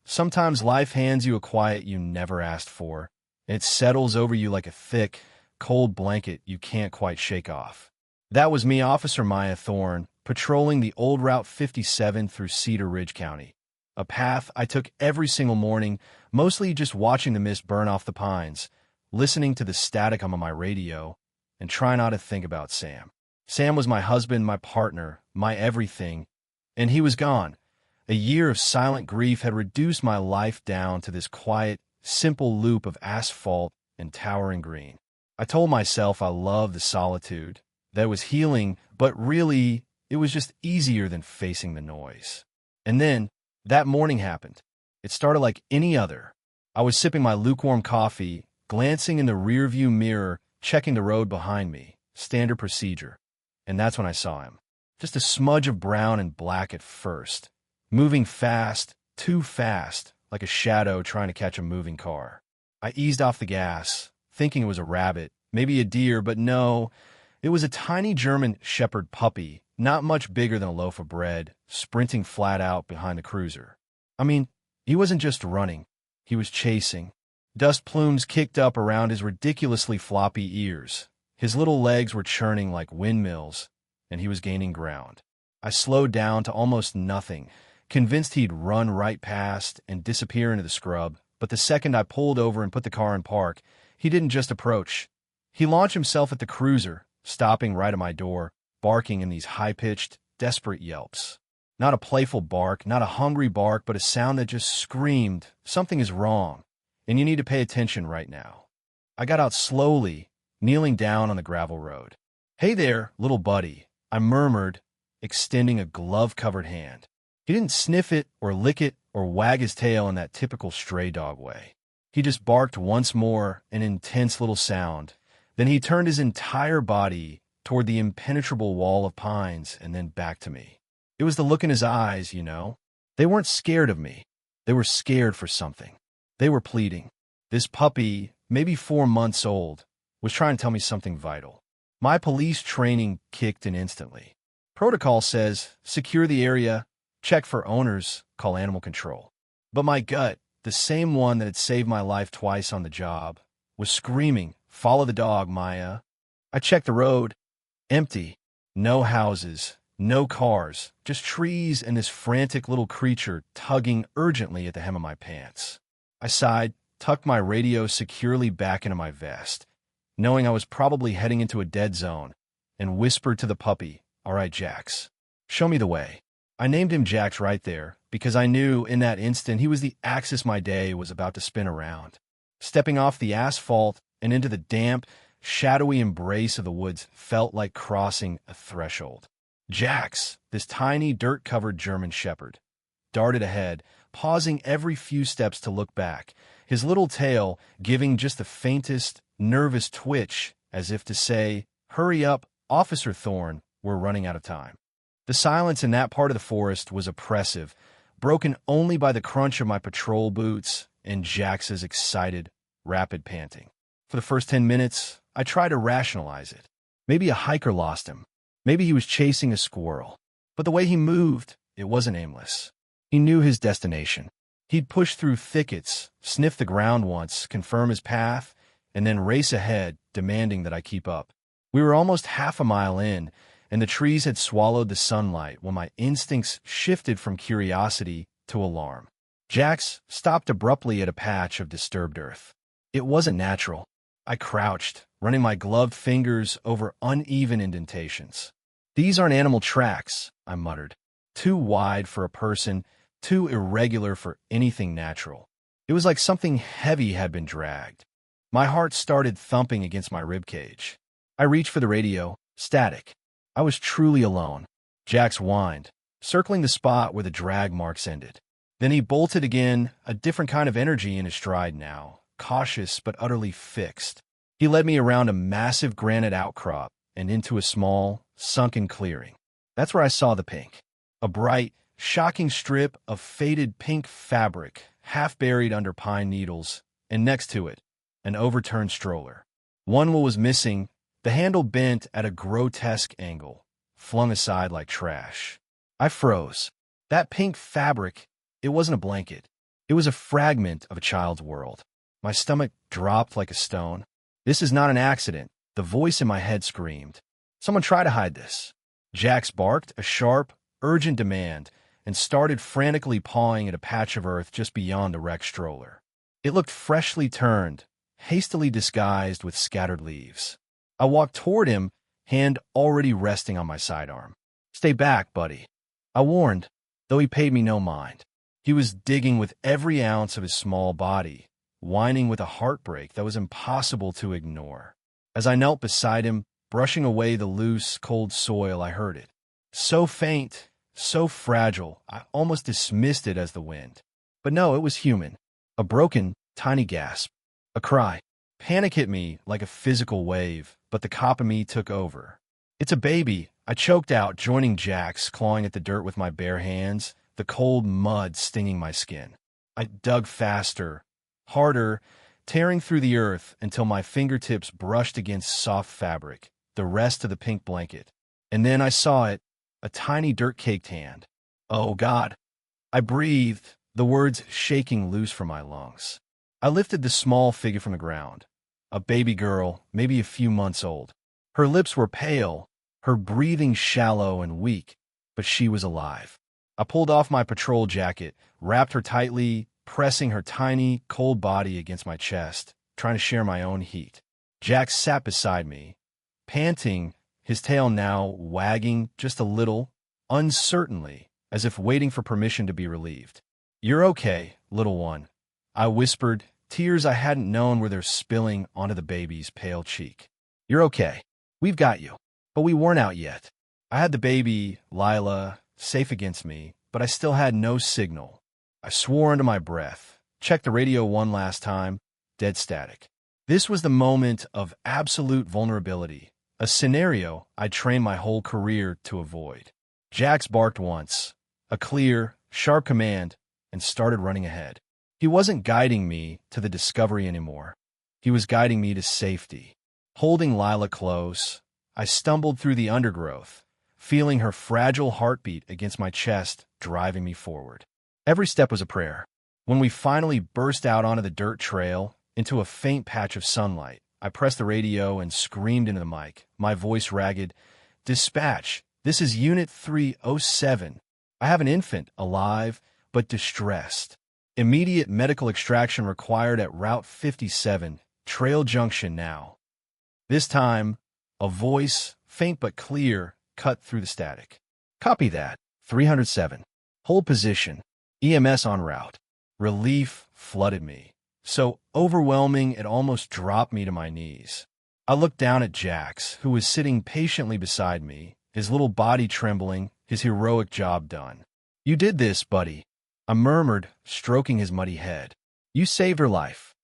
Sometimes life hands you a quiet you never asked for. It settles over you like a thick, cold blanket you can't quite shake off. That was me, Officer Maya Thorne, patrolling the old Route 57 through Cedar Ridge County. A path I took every single morning, mostly just watching the mist burn off the pines, listening to the static on my radio, and trying not to think about Sam. Sam was my husband, my partner, my everything, and he was gone. A year of silent grief had reduced my life down to this quiet, simple loop of asphalt and towering green. I told myself I loved the solitude, that it was healing, but really, it was just easier than facing the noise. And then, that morning happened. It started like any other. I was sipping my lukewarm coffee, glancing in the rearview mirror, checking the road behind me, standard procedure. And that's when I saw him. Just a smudge of brown and black at first, moving fast, too fast, like a shadow trying to catch a moving car. I eased off the gas, thinking it was a rabbit, maybe a deer, but no, it was a tiny German shepherd puppy, not much bigger than a loaf of bread, sprinting flat out behind the cruiser. I mean, he wasn't just running, he was chasing. Dust plumes kicked up around his ridiculously floppy ears. His little legs were churning like windmills, and he was gaining ground. I slowed down to almost nothing, convinced he'd run right past and disappear into the scrub, but the second I pulled over and put the car in park, he didn't just approach. He launched himself at the cruiser, stopping right at my door, barking in these high-pitched, desperate yelps. Not a playful bark, not a hungry bark, but a sound that just screamed, something is wrong, and you need to pay attention right now. I got out slowly, kneeling down on the gravel road. "Hey there, little buddy," I murmured, extending a glove-covered hand. He didn't sniff it or lick it or wag his tail in that typical stray dog way. He just barked once more, an intense little sound. Then he turned his entire body toward the impenetrable wall of pines and then back to me. It was the look in his eyes, They weren't scared of me. They were scared for something. They were pleading. This puppy, maybe 4 months old, was trying to tell me something vital. My police training kicked in instantly. Protocol says, secure the area, check for owners, call animal control. But my gut, the same one that had saved my life twice on the job, was screaming, "Follow the dog, Maya." I checked the road. Empty. No houses, no cars, just trees and this frantic little creature tugging urgently at the hem of my pants. I sighed, tucked my radio securely back into my vest, knowing I was probably heading into a dead zone, and whispered to the puppy, "All right, Jax, show me the way." I named him Jax right there, because I knew in that instant he was the axis my day was about to spin around. Stepping off the asphalt and into the damp, shadowy embrace of the woods felt like crossing a threshold. Jax, this tiny, dirt-covered German shepherd, darted ahead, pausing every few steps to look back, his little tail giving just the faintest, nervous twitch, as if to say, "Hurry up, Officer Thorne, we're running out of time." The silence in that part of the forest was oppressive, broken only by the crunch of my patrol boots and Jax's excited, rapid panting. For the first 10 minutes, I tried to rationalize it. Maybe a hiker lost him. Maybe he was chasing a squirrel. But the way he moved, it wasn't aimless. He knew his destination. He'd push through thickets, sniff the ground once, confirm his path, and then race ahead, demanding that I keep up. We were almost half a mile in, and the trees had swallowed the sunlight when my instincts shifted from curiosity to alarm. Jax stopped abruptly at a patch of disturbed earth. It wasn't natural. I crouched, running my gloved fingers over uneven indentations. "These aren't animal tracks," I muttered. "Too wide for a person, too irregular for anything natural." It was like something heavy had been dragged. My heart started thumping against my ribcage. I reached for the radio. Static. I was truly alone. Jax whined, circling the spot where the drag marks ended. Then he bolted again, a different kind of energy in his stride now, cautious but utterly fixed. He led me around a massive granite outcrop and into a small, sunken clearing. That's where I saw the pink. A bright, shocking strip of faded pink fabric, half buried under pine needles, and next to it, an overturned stroller. One wheel was missing, the handle bent at a grotesque angle, flung aside like trash. I froze. That pink fabric, It wasn't a blanket. It was a fragment of a child's world. My stomach dropped like a stone. This is not an accident, the voice in my head screamed. Someone try to hide this. Jax barked a sharp, urgent demand and started frantically pawing at a patch of earth just beyond the wrecked stroller. It looked freshly turned, hastily disguised with scattered leaves. I walked toward him, hand already resting on my sidearm. Stay back, buddy. I warned, though he paid me no mind. He was digging with every ounce of his small body, whining with a heartbreak that was impossible to ignore. As I knelt beside him, brushing away the loose, cold soil, I heard it. So faint, so fragile, I almost dismissed it as the wind. But no, it was human. A broken, tiny gasp. A cry. Panic hit me like a physical wave, but the cop in me took over. It's a baby, I choked out, joining Jax, clawing at the dirt with my bare hands, the cold mud stinging my skin. I dug faster, harder, tearing through the earth until my fingertips brushed against soft fabric, the rest of the pink blanket. And then I saw it, a tiny dirt-caked hand. Oh, God. I breathed, the words shaking loose from my lungs. I lifted the small figure from the ground. A baby girl, maybe a few months old. Her lips were pale, her breathing shallow and weak, but she was alive. I pulled off my patrol jacket, wrapped her tightly, pressing her tiny, cold body against my chest, trying to share my own heat. Jax sat beside me, panting, his tail now wagging just a little, uncertainly, as if waiting for permission to be relieved. You're okay, little one, I whispered, tears I hadn't known were there spilling onto the baby's pale cheek. You're okay. We've got you. But we weren't out yet. I had the baby, Lila, safe against me, but I still had no signal. I swore under my breath, checked the radio one last time, dead static. This was the moment of absolute vulnerability, a scenario I'd trained my whole career to avoid. Jax barked once, a clear, sharp command, and started running ahead. He wasn't guiding me to the discovery anymore. He was guiding me to safety. Holding Lila close, I stumbled through the undergrowth, feeling her fragile heartbeat against my chest, driving me forward. Every step was a prayer. When we finally burst out onto the dirt trail, into a faint patch of sunlight, I pressed the radio and screamed into the mic, my voice ragged. Dispatch, this is Unit 307. I have an infant, alive, but distressed. Immediate medical extraction required at Route 57, Trail Junction now. This time, a voice, faint but clear, cut through the static. Copy that. 307. Hold position. EMS en route. Relief flooded me. So overwhelming it almost dropped me to my knees. I looked down at Jax, who was sitting patiently beside me, his little body trembling, his heroic job done. You did this, buddy, I murmured, stroking his muddy head. You saved her life.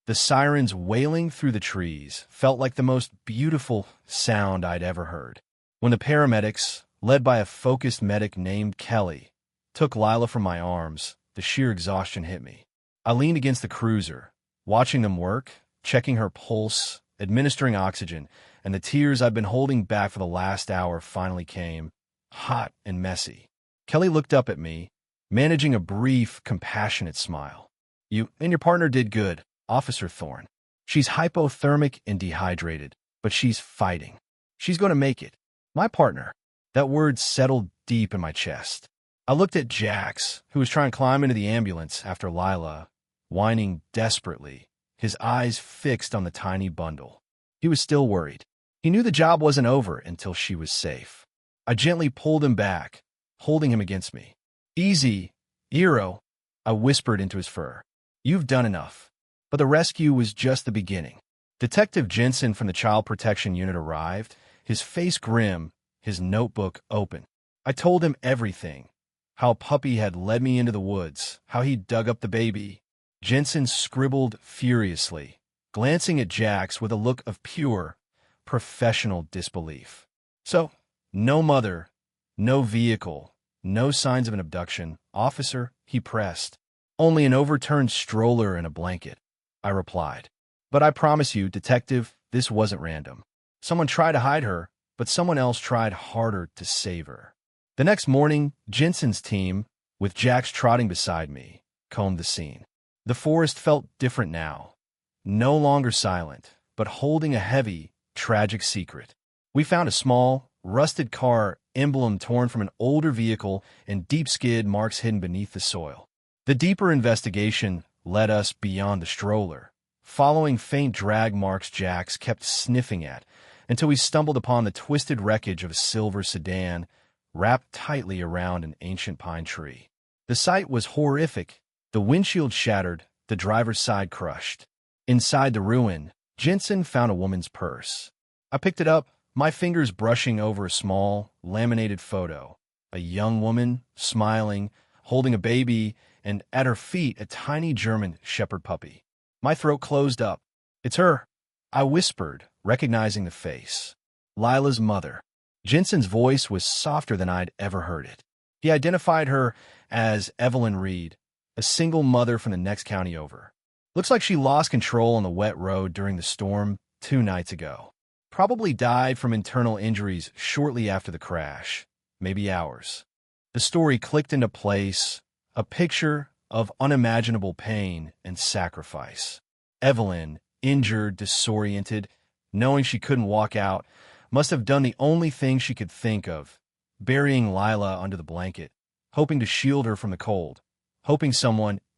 The sirens wailing through the trees felt like the most beautiful sound I'd ever heard. When the paramedics, led by a focused medic named Kelly, took Lila from my arms, the sheer exhaustion hit me. I leaned against the cruiser, watching them work, checking her pulse, administering oxygen, and the tears I'd been holding back for the last hour finally came, hot and messy. Kelly looked up at me, managing a brief, compassionate smile. You and your partner did good, Officer Thorne. She's hypothermic and dehydrated, but she's fighting. She's going to make it. My partner. That word settled deep in my chest. I looked at Jax, who was trying to climb into the ambulance after Lila, whining desperately, his eyes fixed on the tiny bundle. He was still worried. He knew the job wasn't over until she was safe. I gently pulled him back, holding him against me. Easy, Eero, I whispered into his fur. You've done enough. But the rescue was just the beginning. Detective Jensen from the Child Protection Unit arrived, his face grim, his notebook open. I told him everything. How Puppy had led me into the woods, how he dug up the baby. Jensen scribbled furiously, glancing at Jax with a look of pure, professional disbelief. So, no mother, no vehicle, no signs of an abduction. Officer, he pressed. Only an overturned stroller and a blanket, I replied. But I promise you, Detective, this wasn't random. Someone tried to hide her, but someone else tried harder to save her. The next morning, Jensen's team, with Jax trotting beside me, combed the scene. The forest felt different now, no longer silent, but holding a heavy, tragic secret. We found a small, rusted car emblem torn from an older vehicle and deep skid marks hidden beneath the soil. The deeper investigation led us beyond the stroller, following faint drag marks Jax kept sniffing at, until we stumbled upon the twisted wreckage of a silver sedan wrapped tightly around an ancient pine tree. The sight was horrific. The windshield shattered, the driver's side crushed. Inside the ruin, Jensen found a woman's purse. I picked it up, my fingers brushing over a small, laminated photo. A young woman, smiling, holding a baby, and at her feet a tiny German shepherd puppy. My throat closed up. "It's her," I whispered, recognizing the face. Lila's mother. Jensen's voice was softer than I'd ever heard it. He identified her as Evelyn Reed, a single mother from the next county over. Looks like she lost control on the wet road during the storm 2 nights ago. Probably died from internal injuries shortly after the crash, maybe hours. The story clicked into place, a picture of unimaginable pain and sacrifice. Evelyn, injured, disoriented, knowing she couldn't walk out, must have done the only thing she could think of, burying Lila under the blanket, hoping to shield her from the cold, hoping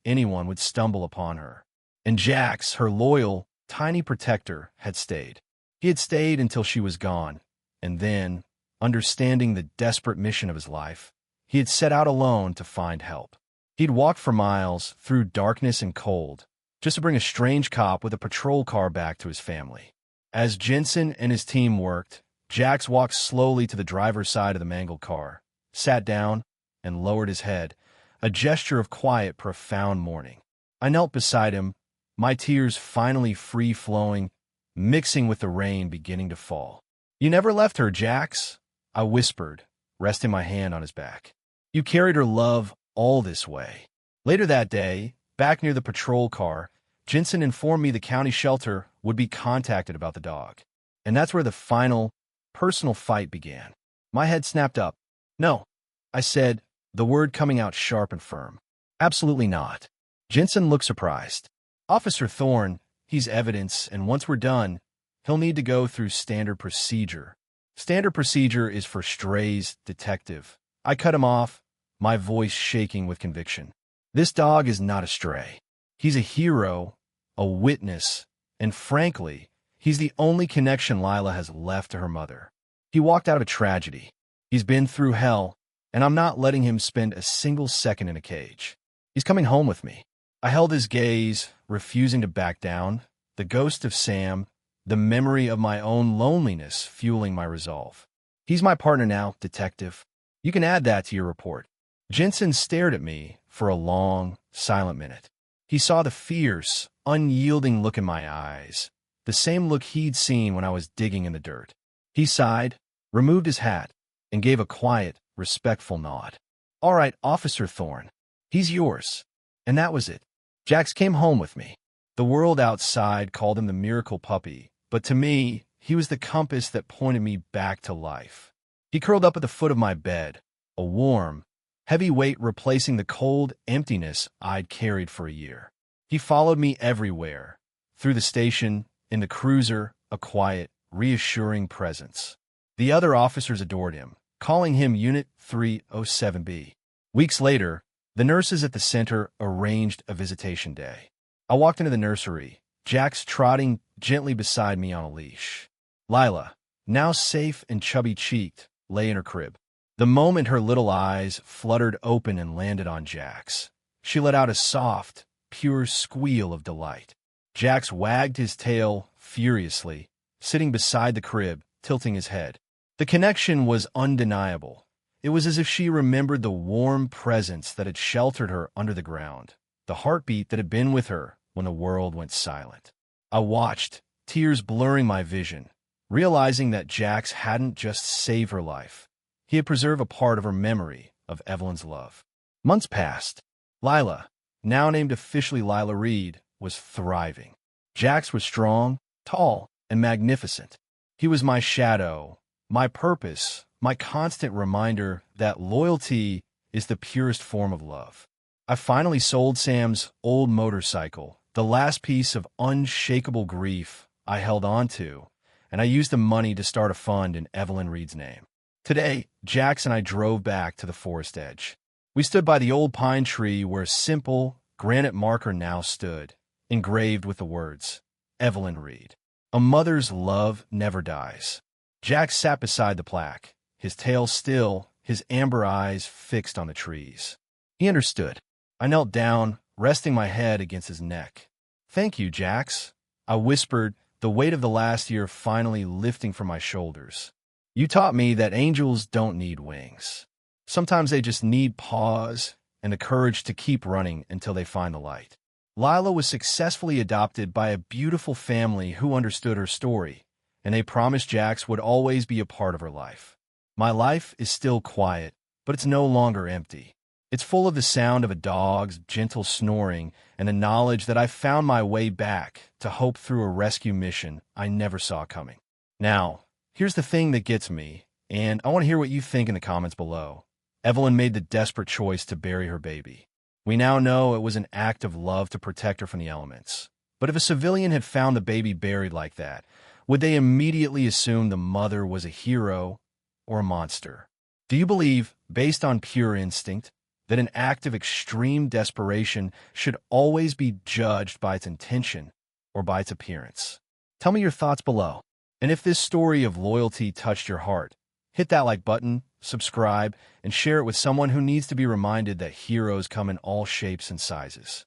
anyone would stumble upon her. And Jax, her loyal, tiny protector, had stayed. He had stayed until she was gone, and then, understanding the desperate mission of his life, he had set out alone to find help. He'd walked for miles, through darkness and cold, just to bring a strange cop with a patrol car back to his family. As Jensen and his team worked, Jax walked slowly to the driver's side of the mangled car, sat down, and lowered his head, a gesture of quiet, profound mourning. I knelt beside him, my tears finally free-flowing, mixing with the rain beginning to fall. "You never left her, Jax," I whispered, resting my hand on his back. "You carried her love all this way." Later that day, back near the patrol car, Jensen informed me the county shelter would be contacted about the dog. And that's where the final, personal fight began. My head snapped up. "No," I said, the word coming out sharp and firm. "Absolutely not." Jensen looked surprised. "Officer Thorne, he's evidence, and once we're done, he'll need to go through standard procedure." "Standard procedure is for strays, detective." I cut him off, my voice shaking with conviction. "This dog is not a stray. He's a hero, a witness, and frankly, he's the only connection Lila has left to her mother. He walked out of a tragedy. He's been through hell, and I'm not letting him spend a single second in a cage. He's coming home with me." I held his gaze, refusing to back down, the ghost of Sam, the memory of my own loneliness fueling my resolve. "He's my partner now, detective. You can add that to your report." Jensen stared at me for a long, silent minute. He saw the fierce, unyielding look in my eyes, the same look he'd seen when I was digging in the dirt. He sighed, removed his hat, and gave a quiet, respectful nod. "All right, Officer Thorne, he's yours." And that was it. Jax came home with me. The world outside called him the miracle puppy, but to me, he was the compass that pointed me back to life. He curled up at the foot of my bed, a warm, heavy weight replacing the cold emptiness I'd carried for a year. He followed me everywhere, through the station, in the cruiser, a quiet, reassuring presence. The other officers adored him, calling him Unit 307B. Weeks later, the nurses at the center arranged a visitation day. I walked into the nursery, Jax trotting gently beside me on a leash. Lila, now safe and chubby-cheeked, lay in her crib. The moment her little eyes fluttered open and landed on Jax, she let out a soft, pure squeal of delight. Jax wagged his tail furiously, sitting beside the crib, tilting his head. The connection was undeniable. It was as if she remembered the warm presence that had sheltered her under the ground, the heartbeat that had been with her when the world went silent. I watched, tears blurring my vision, realizing that Jax hadn't just saved her life. He had preserved a part of her memory of Evelyn's love. Months passed. Lila, now named officially Lila Reed, was thriving. Jax was strong, tall, and magnificent. He was my shadow, my purpose, my constant reminder that loyalty is the purest form of love. I finally sold Sam's old motorcycle, the last piece of unshakable grief I held on to, and I used the money to start a fund in Evelyn Reed's name. Today, Jax and I drove back to the forest edge. We stood by the old pine tree where a simple granite marker now stood, engraved with the words, Evelyn Reed. A mother's love never dies. Jax sat beside the plaque, his tail still, his amber eyes fixed on the trees. He understood. I knelt down, resting my head against his neck. Thank you, Jax, I whispered, the weight of the last year finally lifting from my shoulders. You taught me that angels don't need wings. Sometimes they just need pause and the courage to keep running until they find the light. Lila was successfully adopted by a beautiful family who understood her story, and they promised Jax would always be a part of her life. My life is still quiet, but it's no longer empty. It's full of the sound of a dog's gentle snoring and the knowledge that I found my way back to hope through a rescue mission I never saw coming. Now, here's the thing that gets me, and I want to hear what you think in the comments below. Evelyn made the desperate choice to bury her baby. We now know it was an act of love to protect her from the elements. But if a civilian had found the baby buried like that, would they immediately assume the mother was a hero or a monster? Do you believe, based on pure instinct, that an act of extreme desperation should always be judged by its intention or by its appearance? Tell me your thoughts below. And if this story of loyalty touched your heart, hit that like button, subscribe, and share it with someone who needs to be reminded that heroes come in all shapes and sizes.